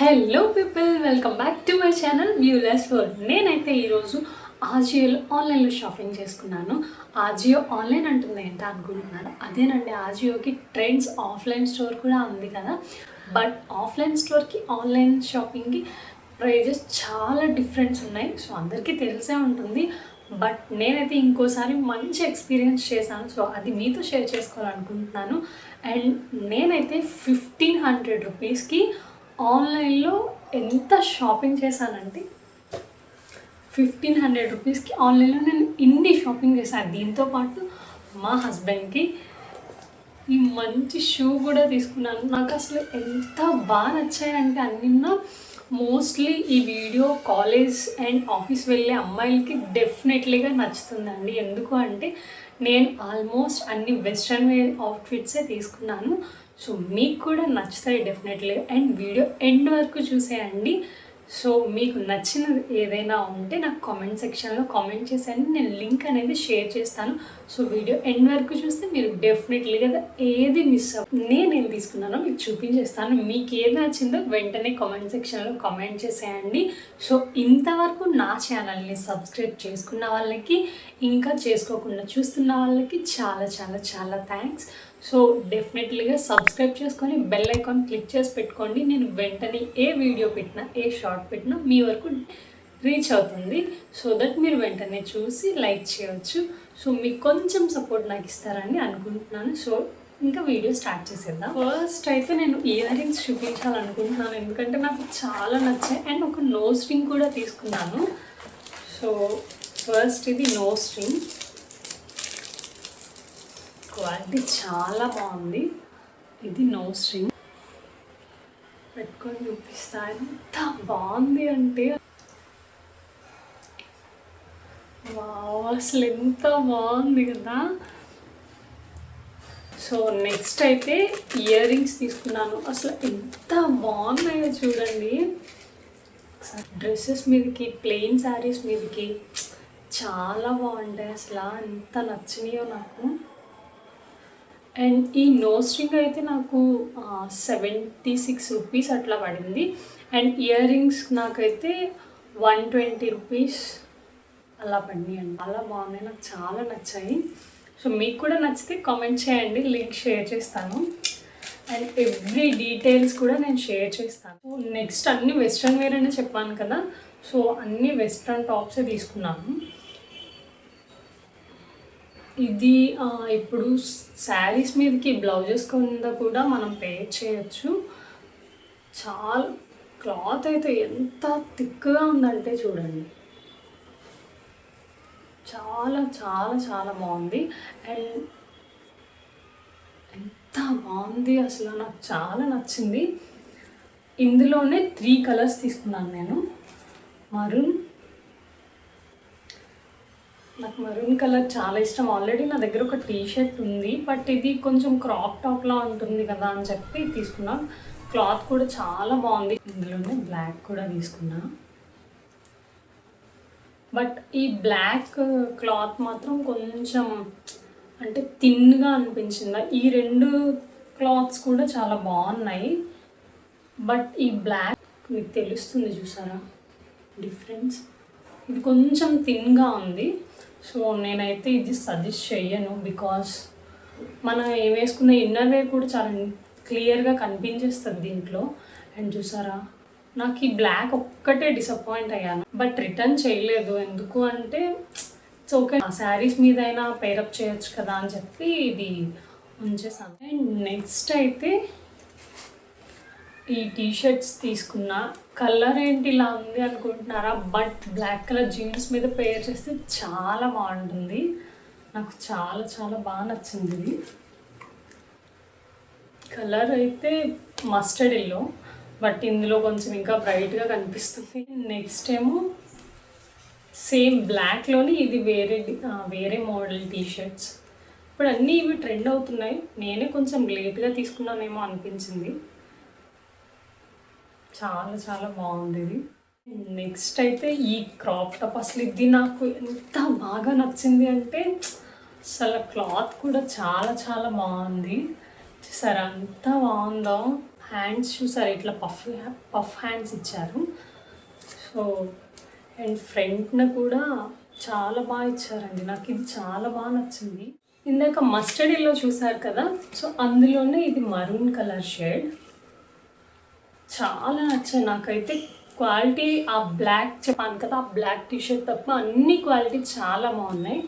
Hello people, welcome back to my channel viewless world. నేనైతే ఈరోజు ఆజియోలో ఆన్లైన్లో షాపింగ్ చేసుకున్నాను. ఆజియో ఆన్లైన్ అంటుంది ఏంటో అనుకుంటున్నాను. అదేనండి, ఆజియోకి ట్రెండ్స్ ఆఫ్లైన్ స్టోర్ కూడా ఉంది కదా. బట్ ఆఫ్లైన్ స్టోర్కి ఆన్లైన్ షాపింగ్కి ప్రైజెస్ చాలా డిఫరెన్స్ ఉన్నాయి. సో అందరికీ తెలిసే ఉంటుంది. బట్ నేనైతే ఇంకోసారి మంచి ఎక్స్పీరియన్స్ చేశాను. సో అది మీతో షేర్ చేసుకోవాలనుకుంటున్నాను. అండ్ నేనైతే 1500 రూపీస్కి ఆన్లైన్లో ఎంత షాపింగ్ చేశానంటే 1500 రూపీస్కి ఆన్లైన్లో నేను ఇన్ని షాపింగ్ చేశాను. దీంతోపాటు మా హస్బెండ్కి ఈ మంచి షూ కూడా తీసుకున్నాను. నాకు అసలు ఎంత బాగా నచ్చాయంటే అన్నీ మోస్ట్లీ ఈ వీడియో కాలేజ్ అండ్ ఆఫీస్ వెళ్ళే అమ్మాయిలకి డెఫినెట్లీగా నచ్చుతుందండి. ఎందుకు అంటే నేను ఆల్మోస్ట్ అన్ని వెస్ట్రన్ వేర్ అవుట్ఫిట్సే తీసుకున్నాను. సో మీకు కూడా నచ్చుతాయి డెఫినెట్లీ. అండ్ వీడియో ఎండ్ వరకు చూసేయండి. సో మీకు నచ్చినది ఏదైనా ఉంటే నాకు కామెంట్ సెక్షన్లో కామెంట్ చేసేయండి. నేను లింక్ అనేది షేర్ చేస్తాను. సో వీడియో ఎండ్ వరకు చూస్తే మీరు డెఫినెట్లీగా ఏది మిస్ అవ్వ నేనేం తీసుకున్నానో మీకు చూపించేస్తాను. మీకు ఏది నచ్చిందో వెంటనే కామెంట్ సెక్షన్లో కామెంట్ చేసేయండి. సో ఇంతవరకు నా ఛానల్ని సబ్స్క్రైబ్ చేసుకున్న వాళ్ళకి, ఇంకా చేసుకోకుండా చూస్తున్న వాళ్ళకి చాలా చాలా చాలా థ్యాంక్స్. సో డెఫినెట్లీగా సబ్స్క్రైబ్ చేసుకొని బెల్ ఐకాన్ క్లిక్ చేసి పెట్టుకోండి. నేను వెంటనే ఏ వీడియో పెట్టినా, ఏ షార్ట్ పెట్టినా మీ వరకు రీచ్ అవుతుంది. సో దట్ మీరు వెంటనే చూసి లైక్ చేయవచ్చు. సో మీకు కొంచెం సపోర్ట్ నాకు ఇస్తారని అనుకుంటున్నాను. సో ఇంకా వీడియో స్టార్ట్ చేసేద్దాం. ఫస్ట్ అయితే నేను ఇయర్ రింగ్స్ చూపించాలనుకుంటున్నాను, ఎందుకంటే నాకు చాలా నచ్చాయి. అండ్ ఒక నోస్ రింగ్ కూడా తీసుకున్నాను. సో ఫస్ట్ ఇది నోస్ రింగ్. క్వాలిటీ చాలా బాగుంది. ఇది నోస్ రింగ్ పెట్టుకొని చూపిస్తా. ఎంత బాగుంది అంటే వావ్, అసలు ఎంత బాగుంది కదా. సో నెక్స్ట్ అయితే ఇయర్ రింగ్స్ తీసుకున్నాను. అసలు ఎంత బాగున్నాయో చూడండి. డ్రెస్సెస్ మీదకి, ప్లెయిన్ శారీస్ మీదకి చాలా బాగుంటాయి. అసలు ఎంత నచ్చినాయో నాకు. అండ్ ఈ నోస్ రింగ్ అయితే నాకు 76 రూపీస్ అట్లా పడింది. అండ్ ఇయర్ రింగ్స్ నాకైతే 120 రూపీస్ అలా పడినాయి అండి. చాలా బాగున్నాయి, నాకు చాలా నచ్చాయి. సో మీకు కూడా నచ్చితే కామెంట్ చేయండి, లింక్ షేర్ చేస్తాను. అండ్ ఎవ్రీ డీటెయిల్స్ కూడా నేను షేర్ చేస్తాను. నెక్స్ట్ అన్ని వెస్ట్రన్ వేర్ అనే చెప్పాను కదా. సో అన్ని వెస్ట్రన్ టాప్సే తీసుకున్నాను. ఇది ఇప్పుడు శారీస్ మీదకి బ్లౌజెస్ కింద కూడా మనం పేర్ చేయొచ్చు. చాలా క్లాత్ అయితే ఎంత థిక్గా ఉందంటే చూడండి, చాలా చాలా చాలా బాగుంది. అండ్ ఎంత బాగుంది అసలు, నాకు చాలా నచ్చింది. ఇందులోనే 3 కలర్స్ తీసుకున్నాను నేను. నాకు మరూన్ కలర్ చాలా ఇష్టం. ఆల్రెడీ నా దగ్గర ఒక టీషర్ట్ ఉంది, బట్ ఇది కొంచెం క్రాప్ టాప్లా ఉంటుంది కదా అని చెప్పి తీసుకున్నాను. క్లాత్ కూడా చాలా బాగుంది. ఇందులోనే బ్లాక్ కూడా తీసుకున్నా. బట్ ఈ బ్లాక్ క్లాత్ మాత్రం కొంచెం అంటే థిన్గా అనిపించింది. ఈ 2 క్లాత్స్ కూడా చాలా బాగున్నాయి. బట్ ఈ బ్లాక్ మీకు తెలుస్తుంది చూసారా డిఫరెన్స్, ఇది కొంచెం థిన్గా ఉంది. సో నేనైతే ఇది సజెస్ట్ చెయ్యను, బికాస్ మనం ఏం వేసుకున్న ఇన్నర్ వేర్ కూడా చాలా క్లియర్గా కనిపించేస్తుంది దీంట్లో. అండ్ చూసారా, నాకు ఈ బ్లాక్ ఒక్కటే డిసప్పాయింట్ అయ్యాను. బట్ రిటర్న్ చేయలేదు. ఎందుకు అంటే ఇట్స్ ఓకే, శారీస్ మీద అయినా పేరప్ చేయొచ్చు కదా అని చెప్పి ఇది ఉంచేసాను. అండ్ నెక్స్ట్ అయితే ఈ టీషర్ట్స్ తీసుకున్నా. కలర్ ఏంటి ఇలా ఉంది అనుకుంటున్నారా, బట్ బ్లాక్ కలర్ జీన్స్ మీద పేర్ చేస్తే చాలా బాగుంటుంది. నాకు చాలా చాలా బాగా నచ్చింది ఇది. కలర్ అయితే మస్టర్డ్ ఎల్లో, బట్ ఇందులో కొంచెం ఇంకా బ్రైట్గా కనిపిస్తుంది. నెక్స్ట్ ఏమో సేమ్ బ్లాక్లోని ఇది వేరే మోడల్ టీషర్ట్స్. ఇప్పుడు అన్నీ ఇవి ట్రెండ్ అవుతున్నాయి. నేనే కొంచెం లేట్గా తీసుకున్నానేమో అనిపించింది. చాలా చాలా బాగుంది ఇది. నెక్స్ట్ అయితే ఈ క్రాప్ టాప్. అసలు ఇది నాకు ఎంత బాగా నచ్చింది అంటే అసలు క్లాత్ కూడా చాలా చాలా బాగుంది. చూసారా ఎంత బాగుందో. హ్యాండ్స్ చూసారు, ఇట్లా పఫ్ హ్యాండ్స్ ఇచ్చారు. సో అండ్ ఫ్రంట్న కూడా చాలా బాగా ఇచ్చారండి. నాకు ఇది చాలా బాగా నచ్చింది. ఇందాక మస్టర్డ్ ఎల్లో చూసారు కదా, సో అందులోనే ఇది మరూన్ కలర్ షేడ్ చాలా నచ్చాయి నాకైతే. క్వాలిటీ ఆ బ్లాక్ చెప్పాను కదా, ఆ బ్లాక్ టీషర్ట్ తప్ప అన్ని క్వాలిటీ చాలా బాగున్నాయి.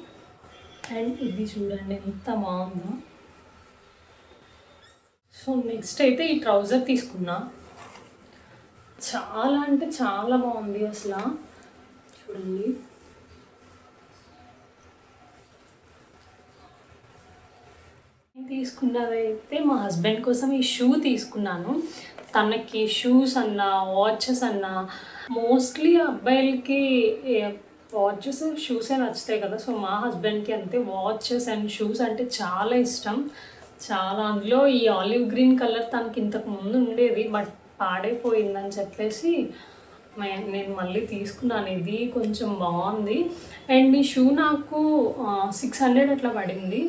అండ్ ఇది చూడండి ఎంత బాగుందో. సో నెక్స్ట్ అయితే ఈ ట్రౌజర్ తీసుకున్నా. చాలా అంటే చాలా బాగుంది అసలు. చూడండి తీసుకున్నదైతే మా హస్బెండ్ కోసం ఈ షూ తీసుకున్నాను. తనకి షూస్ అన్నా వాచెస్ అన్నా, మోస్ట్లీ అబ్బాయిలకి వాచెస్ షూసే నచ్చుతాయి కదా. సో మా హస్బెండ్కి అంతే, వాచెస్ అండ్ షూస్ అంటే చాలా ఇష్టం. చాలా అందులో ఈ ఆలివ్ గ్రీన్ కలర్ తనకి ఇంతకు ముందు ఉండేది, బట్ పాడైపోయిందని చెప్పేసి నేను మళ్ళీ తీసుకున్నాను. ఇది కొంచెం బాగుంది. అండ్ ఈ షూ నాకు 600 అట్లా పడింది,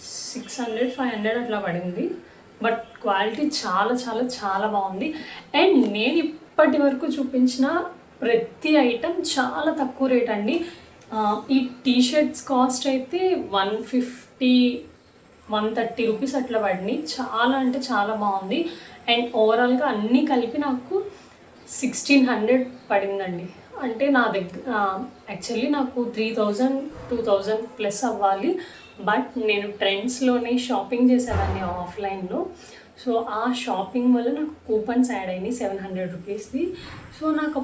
600-500 అట్లా పడింది. బట్ క్వాలిటీ చాలా చాలా చాలా బాగుంది. అండ్ నేను ఇప్పటి వరకు చూపించిన ప్రతి ఐటెం చాలా తక్కువ రేట్ అండి. ఈ టీషర్ట్స్ కాస్ట్ అయితే 150-130 రూపీస్ అట్లా పడినాయి. చాలా అంటే చాలా బాగుంది. అండ్ ఓవరాల్గా అన్నీ కలిపి నాకు 1600 పడిందండి. అంటే నా దగ్గర యాక్చువల్లీ నాకు 3000-2000 ప్లస్ అవ్వాలి, బట్ నేను ట్రెండ్స్లోనే షాపింగ్ చేసేదాన్ని ఆఫ్లైన్లో. సో ఆ షాపింగ్ వల్ల నాకు కూపన్స్ యాడ్ అయినాయి 700 రూపీస్ది. సో నాకు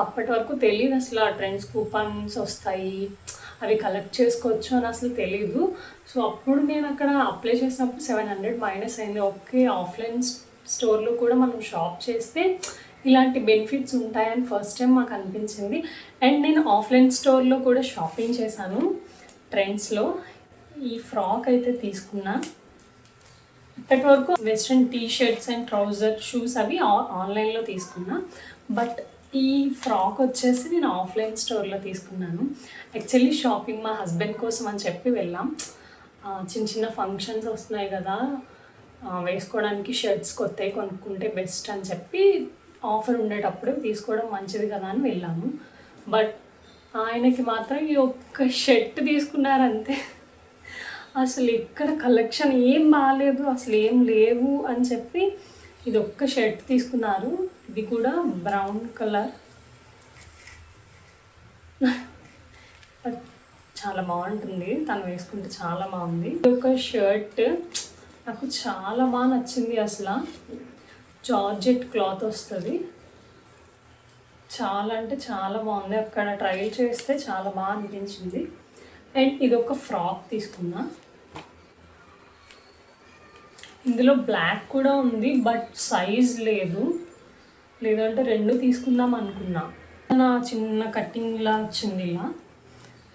అప్పటి వరకు తెలియదు అసలు ఆ ట్రెండ్స్ కూపన్స్ వస్తాయి, అవి కలెక్ట్ చేసుకోవచ్చు అని అసలు తెలీదు. సో అప్పుడు నేను అక్కడ అప్లై చేసినప్పుడు 700 మైనస్ అయింది. ఓకే, ఆఫ్లైన్ స్టోర్లో కూడా మనం షాప్ చేస్తే ఇలాంటి బెనిఫిట్స్ ఉంటాయని ఫస్ట్ టైం మాకు అనిపించింది. అండ్ నేను ఆఫ్లైన్ స్టోర్లో కూడా షాపింగ్ చేశాను ట్రెండ్స్లో. ఈ ఫ్రాక్ అయితే తీసుకున్నా. ఇప్పటి వరకు western t shirts and trouser shoes అవి ఆన్లైన్లో తీసుకున్నా, బట్ ఈ ఫ్రాక్ వచ్చేసి నేను ఆఫ్లైన్ స్టోర్లో తీసుకున్నాను. యాక్చువల్లీ షాపింగ్ మా హస్బెండ్ కోసం అని చెప్పి వెళ్ళాం. చిన్న చిన్న ఫంక్షన్స్ వస్తున్నాయి కదా, వేసుకోవడానికి షర్ట్స్ కొత్తవి కొనుక్కుంటే బెస్ట్ అని చెప్పి ఆఫర్ ఉండేటప్పుడు తీసుకోవడం మంచిది కదా అని వెళ్ళాము. బట్ ఆయనకి మాత్రం ఈ ఒక్క షర్ట్ తీసుకున్నారంతే. అసలు ఇక్కడ కలెక్షన్ ఏం బాగాలేదు, అసలు ఏం లేవు అని చెప్పి ఇది ఒక్క షర్ట్ తీసుకున్నారు. ఇది కూడా బ్రౌన్ కలర్, చాలా బాగుంటుంది, తను వేసుకుంటే చాలా బాగుంది. ఇది ఒక షర్ట్ నాకు చాలా బాగా నచ్చింది. అసలు జార్జెట్ క్లాత్ వస్తుంది, చాలా అంటే చాలా బాగుంది. అక్కడ ట్రయల్ చేస్తే చాలా బాగా అనిపించింది. అండ్ ఇది ఒక ఫ్రాక్ తీసుకున్నా. ఇందులో బ్లాక్ కూడా ఉంది, బట్ సైజ్ లేదు, లేదంటే రెండు తీసుకుందాం అనుకున్నా. నా చిన్న కటింగ్లా వచ్చింది ఇలా.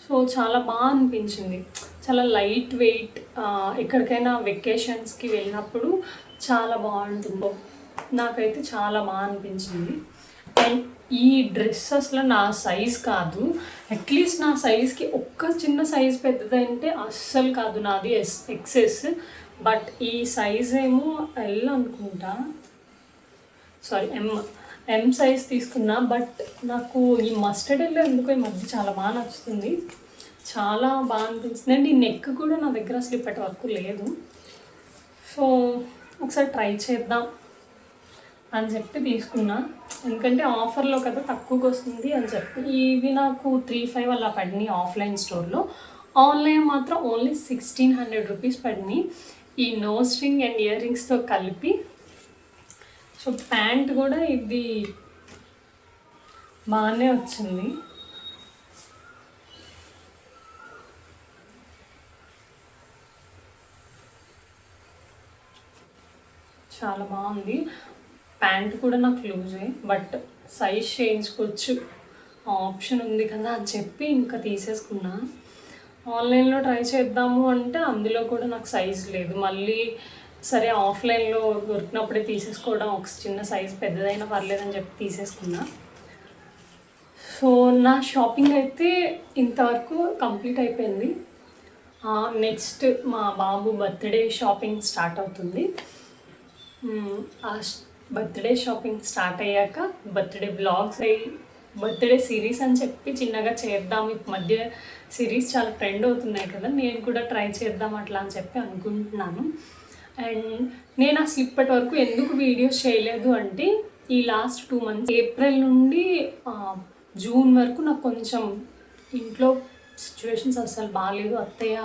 సో చాలా బాగా అనిపించింది, చాలా లైట్ వెయిట్. ఎక్కడికైనా వెకేషన్స్కి వెళ్ళినప్పుడు చాలా బాగుంటుందో, నాకైతే చాలా బాగా అనిపించింది. అండ్ ఈ డ్రెస్ అసలు నా సైజ్ కాదు. అట్లీస్ట్ నా సైజ్కి ఒక్క చిన్న సైజ్ పెద్దదంటే అస్సలు కాదు, నాది ఎక్సెస్. బట్ ఈ సైజ్ ఏమో ఎల్ అనుకుంటా, సారీ ఎం సైజ్ తీసుకున్నా. బట్ నాకు ఈ మస్టర్డ్ ఎల్లో ఎందుకో ఈ మధ్య చాలా బాగా నచ్చుతుంది, చాలా బాగా అనిపించింది. అండ్ ఈ నెక్ కూడా నా దగ్గర అసలు ఇప్పటి వరకు లేదు. సో ఒకసారి ట్రై చేద్దాం అని చెప్పి తీసుకున్నా, ఎందుకంటే ఆఫర్లో కదా తక్కువకి వస్తుంది అని చెప్పి. ఇవి నాకు 3-5 అలా పడినాయి ఆఫ్లైన్ స్టోర్లో. ఆన్లైన్ మాత్రం ఓన్లీ 1600 రూపీస్ పడినాయి, ఈ నోస్ రింగ్ అండ్ ఇయర్ రింగ్స్తో కలిపి. సో ప్యాంట్ కూడా ఇది బాగానే వచ్చింది. చాలా బాగుంది. ప్యాంట్ కూడా నాకు లూజే, బట్ సైజ్ చేయించుకోవచ్చు ఆప్షన్ ఉంది కదా అని చెప్పి ఇంకా తీసేసుకున్నా. ఆన్లైన్లో ట్రై చేద్దాము అంటే అందులో కూడా నాకు సైజ్ లేదు. మళ్ళీ సరే ఆఫ్లైన్లో దొరికినప్పుడే తీసేసుకోవడం, ఒక చిన్న సైజ్ పెద్దదైనా పర్లేదని చెప్పి తీసేసుకున్నా. సో నా షాపింగ్ అయితే ఇంతవరకు కంప్లీట్ అయిపోయింది. నెక్స్ట్ మా బాబు బర్త్డే షాపింగ్ స్టార్ట్ అవుతుంది. ఆ బర్త్డే షాపింగ్ స్టార్ట్ అయ్యాక బర్త్డే వ్లాగ్స్ అయ్యి బర్త్డే సిరీస్ అని చెప్పి చిన్నగా చేద్దాం. ఈ మధ్య సిరీస్ చాలా ట్రెండ్ అవుతున్నాయి కదా, నేను కూడా ట్రై చేద్దాం అట్లా అని చెప్పి అనుకుంటున్నాను. అండ్ నేను అసలు ఇప్పటి వరకు ఎందుకు వీడియోస్ చేయలేదు అంటే, ఈ లాస్ట్ 2 months ఏప్రిల్ నుండి జూన్ వరకు నాకు కొంచెం ఇంట్లో సిచ్యువేషన్స్ అసలు బాగాలేదు. అత్తయ్య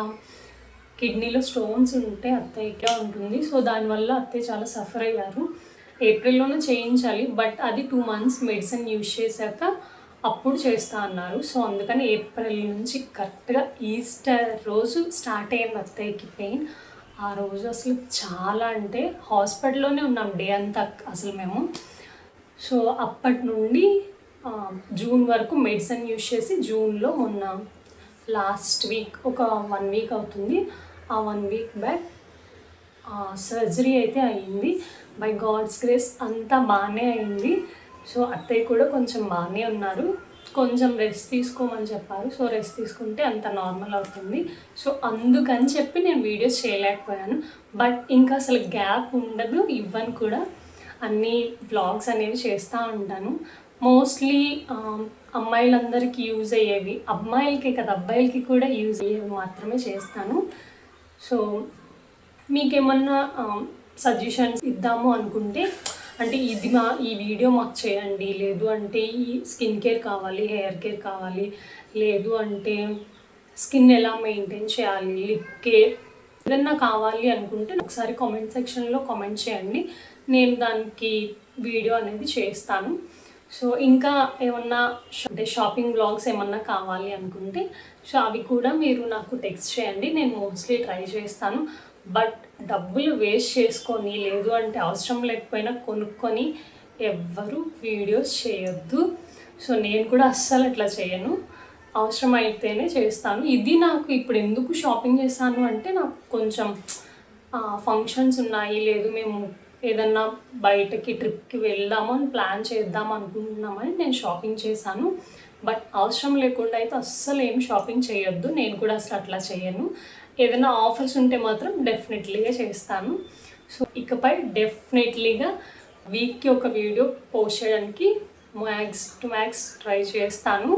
కిడ్నీలో స్టోన్స్ ఉంటే అత్తయ్యగా ఉంటుంది. సో దానివల్ల అత్తయ్య చాలా సఫర్ అయ్యారు. ఏప్రిల్లోనే చేయించాలి, బట్ అది 2 months మెడిసిన్ యూజ్ చేశాక అప్పుడు చేస్తా అన్నారు. సో అందుకని ఏప్రిల్ నుంచి కరెక్ట్గా ఈస్టర్ రోజు స్టార్ట్ అయ్యింది అత్తయ్యకి పెయిన్. ఆ రోజు అసలు చాలా అంటే హాస్పిటల్లోనే ఉన్నాం డే అంతా అసలు మేము. సో అప్పటి నుండి జూన్ వరకు మెడిసిన్ యూజ్ చేసి జూన్లో మొన్న లాస్ట్ వీక్ ఒక 1 week అవుతుంది, ఆ 1 week బ్యాక్ సర్జరీ అయితే అయ్యింది. బై గాడ్స్ గ్రేస్ అంతా బాగానే అయింది. సో అత్తయ్య కూడా కొంచెం బాగానే ఉన్నారు. కొంచెం రెస్ట్ తీసుకోమని చెప్పారు. సో రెస్ట్ తీసుకుంటే అంత నార్మల్ అవుతుంది. సో అందుకని చెప్పి నేను వీడియోస్ చేయలేకపోయాను. బట్ ఇంకా అసలు గ్యాప్ ఉండదు, ఇవ్వను కూడా. అన్ని వ్లాగ్స్ అనేవి చేస్తూ ఉంటాను. మోస్ట్లీ అమ్మాయిలందరికీ యూజ్ అయ్యేవి, అమ్మాయిలకే కదా అబ్బాయిలకి కూడా యూజ్ అయ్యేవి మాత్రమే చేస్తాను. సో మీకేమన్నా సజెషన్స్ ఇద్దాము అనుకుంటే, అంటే ఈ వీడియో మాకు చేయండి, లేదు అంటే ఈ స్కిన్ కేర్ కావాలి, హెయిర్ కేర్ కావాలి, లేదు అంటే స్కిన్ ఎలా మెయింటైన్ చేయాలి, లిప్ కేర్, ఏదన్నా కావాలి అనుకుంటే ఒకసారి కామెంట్ సెక్షన్లో కామెంట్ చేయండి, నేను దానికి వీడియో అనేది చేస్తాను. సో ఇంకా ఏమన్నా అంటే షాపింగ్ బ్లాగ్స్ ఏమన్నా కావాలి అనుకుంటే సో అవి కూడా మీరు నాకు టెక్స్ట్ చేయండి, నేను మోస్ట్లీ ట్రై చేస్తాను. బట్ డబ్బులు వేస్ట్ చేసుకొని, లేదు అంటే అవసరం లేకపోయినా కొనుక్కొని ఎవ్వరూ వీడియోస్ చేయొద్దు. సో నేను కూడా అస్సలు అట్లా చేయను, అవసరం అయితేనే చేస్తాను. ఇది నాకు ఇప్పుడు ఎందుకు షాపింగ్ చేస్తాను అంటే, నాకు కొంచెం ఫంక్షన్స్ ఉన్నాయి, లేదు మేము ఏదన్నా బయటకి ట్రిప్కి వెళ్దాము అని ప్లాన్ చేద్దాం అనుకుంటున్నామని నేను షాపింగ్ చేశాను. బట్ అవసరం లేకుండా అయితే అస్సలు ఏం షాపింగ్ చేయొద్దు, నేను కూడా అసలు అట్లా చేయను. ఏదైనా ఆఫర్స్ ఉంటే మాత్రం డెఫినెట్లీగా చేస్తాను. సో ఇకపై డెఫినెట్లీగా వీక్కి ఒక వీడియో పోస్ట్ చేయడానికి మ్యాక్స్ టు మ్యాక్స్ ట్రై చేస్తాను.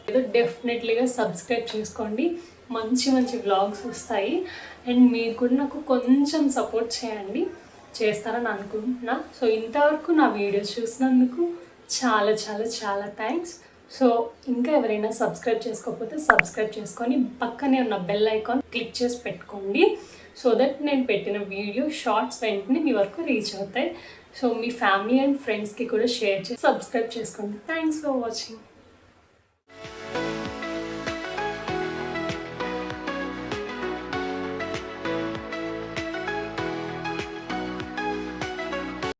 ఏదో డెఫినెట్లీగా సబ్స్క్రైబ్ చేసుకోండి, మంచి మంచి వ్లాగ్స్ వస్తాయి. అండ్ మీరు కూడా నాకు కొంచెం సపోర్ట్ చేయండి, చేస్తారని అనుకుంటున్నా. సో ఇంతవరకు నా వీడియోస్ చూసినందుకు చాలా చాలా చాలా థ్యాంక్స్. సో ఇంకా ఎవరైనా సబ్స్క్రైబ్ చేసుకోకపోతే సబ్స్క్రైబ్ చేసుకొని పక్కనే ఉన్న బెల్ ఐకాన్ క్లిక్ చేసి పెట్టుకోండి, సో దట్ నేను పెట్టిన వీడియో షార్ట్స్ వెంటనే మీ వరకు రీచ్ అవుతాయి. సో మీ ఫ్యామిలీ అండ్ ఫ్రెండ్స్కి కూడా షేర్ చేసి సబ్స్క్రైబ్ చేసుకోండి. Thanks for watching.